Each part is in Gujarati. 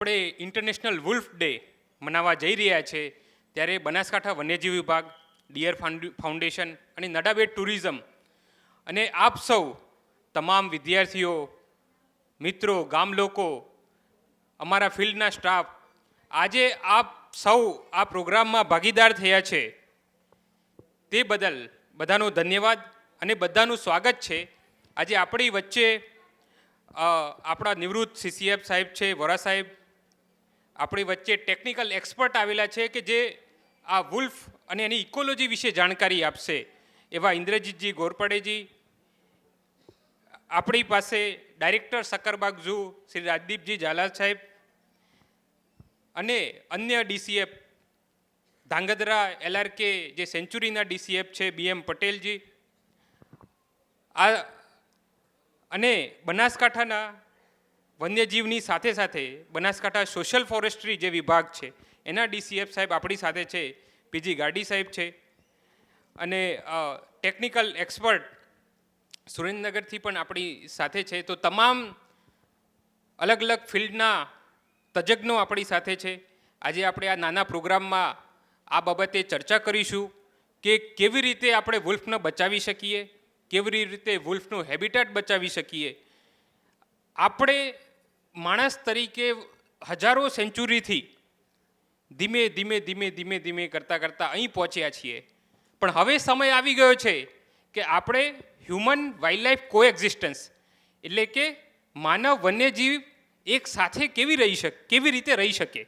આપણે ઇન્ટરનેશનલ વુલ્ફ ડે મનાવવા જઈ રહ્યા છે ત્યારે બનાસકાંઠા વન્યજીવ વિભાગ, ડિયર ફાઉન્ડેશન અને નડાબેટ ટુરિઝમ અને આપ સૌ તમામ વિદ્યાર્થીઓ, મિત્રો, ગામ લોકો, અમારા ફિલ્ડના સ્ટાફ આજે આપ સૌ આ પ્રોગ્રામમાં ભાગીદાર થયા છે તે બદલ બધાનો ધન્યવાદ અને બધાનું સ્વાગત છે. આજે આપણી વચ્ચે આપણા નિવૃત્ત સીસીએફ સાહેબ છે, વોરા સાહેબ, આપણી વચ્ચે ટેકનિકલ એક્સપર્ટ આવેલા છે કે જે આ વુલ્ફ અને એની ઇકોલોજી વિશે જાણકારી આપશે એવા ઇન્દ્રજીતજી ગોરપડેજી. આપણી પાસે ડાયરેક્ટર સક્કરબાગ ઝૂ શ્રી રાજદીપજી ઝાલા સાહેબ અને અન્ય ડીસીએફ ધાંગધ્રા એલઆરકે જે સેન્ચુરીના ડીસીએફ છે બીએમ પટેલજી, આ અને બનાસકાંઠાના વન્યજીવની સાથે સાથે બનાસકાંઠા સોશિયલ ફોરેસ્ટ્રી જે વિભાગ છે એના ડીસીએફ સાહેબ આપણી સાથે છે, પીજી ગાડી સાહેબ છે, અને ટેકનિકલ એક્સપર્ટ સુરેન્દ્રનગરથી પણ આપણી સાથે છે. તો તમામ અલગ અલગ ફિલ્ડના તજજ્ઞો આપણી સાથે છે. આજે આપણે આ નાના પ્રોગ્રામમાં આ બાબતે ચર્ચા કરીશું કે કેવી રીતે આપણે વુલ્ફને બચાવી શકીએ, કેવી રીતે વુલ્ફનું હેબિટેટ બચાવી શકીએ. આપણે માણસ તરીકે હજારો સેન્ચુરીથી ધીમે ધીમે ધીમે ધીમે ધીમે કરતાં કરતાં અહીં પહોંચ્યા છીએ, પણ હવે સમય આવી ગયો છે કે આપણે હ્યુમન વાઇલ્ડ લાઈફ કોએક્ઝિસ્ટન્સ એટલે કે માનવ વન્યજીવ એક સાથે કેવી રીતે રહી શકે,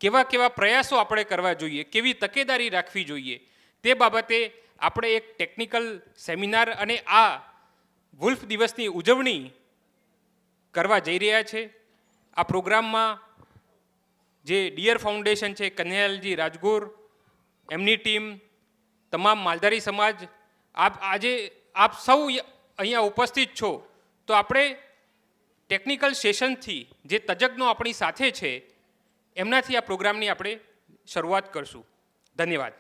કેવા કેવા પ્રયાસો આપણે કરવા જોઈએ, કેવી તકેદારી રાખવી જોઈએ, તે બાબતે આપણે એક ટેકનિકલ સેમિનાર અને આ વુલ્ફ દિવસની ઉજવણી કરવા જઈ રહ્યા છે. આ પ્રોગ્રામમાં જે ડિયર ફાઉન્ડેશન છે, કન્હૈયાલાલજી રાજગોર, એમની ટીમ, તમામ માલધારી સમાજ, આપ સૌ અહીંયા ઉપસ્થિત છો. તો આપણે ટેકનિકલ સેશનથી જે તજજ્ઞો આપણી સાથે છે એમનાથી આ પ્રોગ્રામની આપણે શરૂઆત કરશું. ધન્યવાદ.